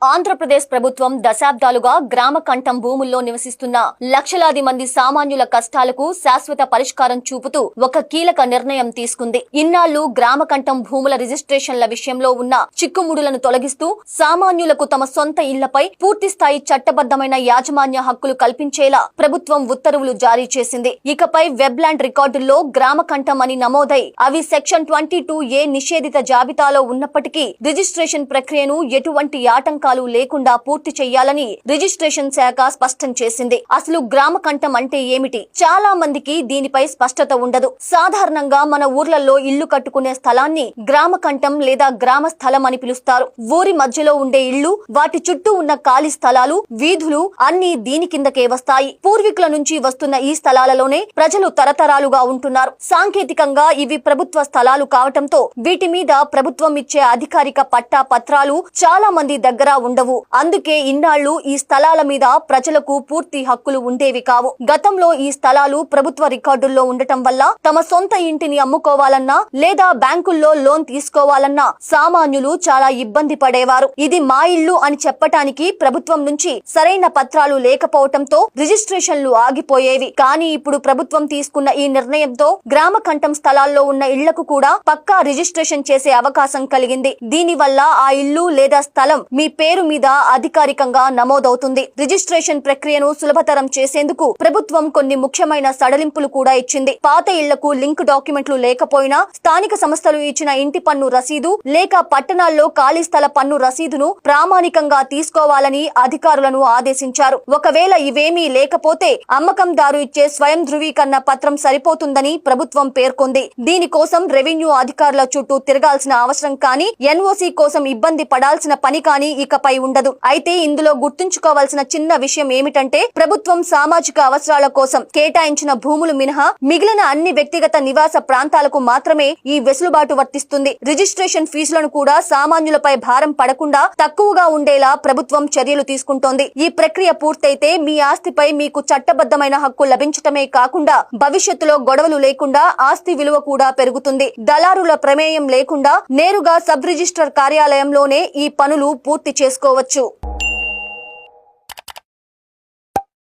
ఆంధ్రప్రదేశ్ ప్రభుత్వం దశాబ్దాలుగా గ్రామ కంఠం భూముల్లో నివసిస్తున్న లక్షలాది మంది సామాన్యుల కష్టాలకు శాశ్వత పరిష్కారం చూపుతూ ఒక కీలక నిర్ణయం తీసుకుంది. ఇన్నాళ్లు గ్రామ కంఠం భూముల రిజిస్ట్రేషన్ల విషయంలో ఉన్న చిక్కుముడులను తొలగిస్తూ సామాన్యులకు తమ సొంత ఇళ్లపై పూర్తిస్థాయి చట్టబద్దమైన యాజమాన్య హక్కులు కల్పించేలా ప్రభుత్వం ఉత్తర్వులు జారీ చేసింది. ఇకపై వెబ్లాండ్ రికార్డుల్లో గ్రామ కంఠం అని నమోదై అవి సెక్షన్ 22A నిషేధిత జాబితాలో ఉన్నప్పటికీ రిజిస్ట్రేషన్ ప్రక్రియను ఎటువంటి ఆటంకాలు లేకుండా పూర్తి చేయాలని రిజిస్ట్రేషన్ శాఖ స్పష్టం చేసింది. అసలు గ్రామ కంఠం అంటే ఏమిటి? చాలా మందికి దీనిపై స్పష్టత ఉండదు. సాధారణంగా మన ఊర్లలో ఇల్లు కట్టుకునే స్థలాన్ని గ్రామ కంఠం లేదా గ్రామ స్థలం అని పిలుస్తారు. ఊరి మధ్యలో ఉండే ఇళ్లు, వాటి చుట్టూ ఉన్న ఖాళీ స్థలాలు, వీధులు అన్ని దీని కిందకే వస్తాయి. పూర్వీకుల నుంచి వస్తున్న ఈ స్థలాలలోనే ప్రజలు తరతరాలుగా ఉంటున్నారు. సాంకేతికంగా ఇవి ప్రభుత్వ స్థలాలు కావటంతో వీటి మీద ప్రభుత్వం ఇచ్చే అధికారిక పట్టా పత్రాలు చాలా మంది దగ్గర ఉండవు. అందుకే ఇన్నాళ్లు ఈ స్థలాల మీద ప్రజలకు పూర్తి హక్కులు ఉండేవి కావు. గతంలో ఈ స్థలాలు ప్రభుత్వ రికార్డుల్లో ఉండటం వల్ల తమ సొంత ఇంటిని అమ్ముకోవాలన్నా లేదా బ్యాంకుల్లో లోన్ తీసుకోవాలన్నా సామాన్యులు చాలా ఇబ్బంది పడేవారు. ఇది మా ఇల్లు అని చెప్పటానికి ప్రభుత్వం నుంచి సరైన పత్రాలు లేకపోవటంతో రిజిస్ట్రేషన్లు ఆగిపోయేవి. కానీ ఇప్పుడు ప్రభుత్వం తీసుకున్న ఈ నిర్ణయంతో గ్రామ కంఠం స్థలాల్లో ఉన్న ఇళ్లకు కూడా పక్కా రిజిస్ట్రేషన్ చేసే అవకాశం కలిగింది. దీని వల్ల ఆ ఇల్లు లేదా స్థలం మీ పేరు మీద అధికారికంగా నమోదవుతుంది. రిజిస్ట్రేషన్ ప్రక్రియను సులభతరం చేసేందుకు ప్రభుత్వం కొన్ని ముఖ్యమైన సడలింపులు కూడా ఇచ్చింది. పాత ఇళ్లకు లింక్ డాక్యుమెంట్లు లేకపోయినా స్థానిక సంస్థలు ఇచ్చిన ఇంటి పన్ను రసీదు లేక పట్టణాల్లో ఖాళీ స్థల పన్ను రసీదును ప్రామాణికంగా తీసుకోవాలని అధికారులను ఆదేశించారు. ఒకవేళ ఇవేమీ లేకపోతే అమ్మకందారు ఇచ్చే స్వయం ధృవీకరణ పత్రం సరిపోతుందని ప్రభుత్వం పేర్కొంది. దీనికోసం రెవెన్యూ అధికారుల చుట్టూ తిరగాల్సిన అవసరం కానీ, ఎన్ఓసి కోసం ఇబ్బంది పడాల్సిన పని కానీ ఇకపై ఉండదు. అయితే ఇందులో గుర్తుంచుకోవాల్సిన చిన్న విషయం ఏమిటంటే ప్రభుత్వం సామాజిక అవసరాల కోసం కేటాయించిన భూములు మినహా మిగిలిన అన్ని వ్యక్తిగత నివాస ప్రాంతాలకు మాత్రమే ఈ వెసులుబాటు వర్తిస్తుంది. రిజిస్ట్రేషన్ ఫీజులను కూడా సామాన్యులపై భారం పడకుండా తక్కువగా ఉండేలా ప్రభుత్వం చర్యలు తీసుకుంటోంది. ఈ ప్రక్రియ పూర్తయితే మీ ఆస్తిపై మీకు చట్టబద్దమైన హక్కు లభించటమే కాకుండా భవిష్యత్తులో గొడవలు లేకుండా ఆస్తి విలువ కూడా పెరుగుతుంది. దళారుల ప్రమేయం లేకుండా నేరుగా సబ్ రిజిస్ట్రార్ కార్యాలయంలోనే ఈ పనులు పూర్తి చేసుకోవచ్చు.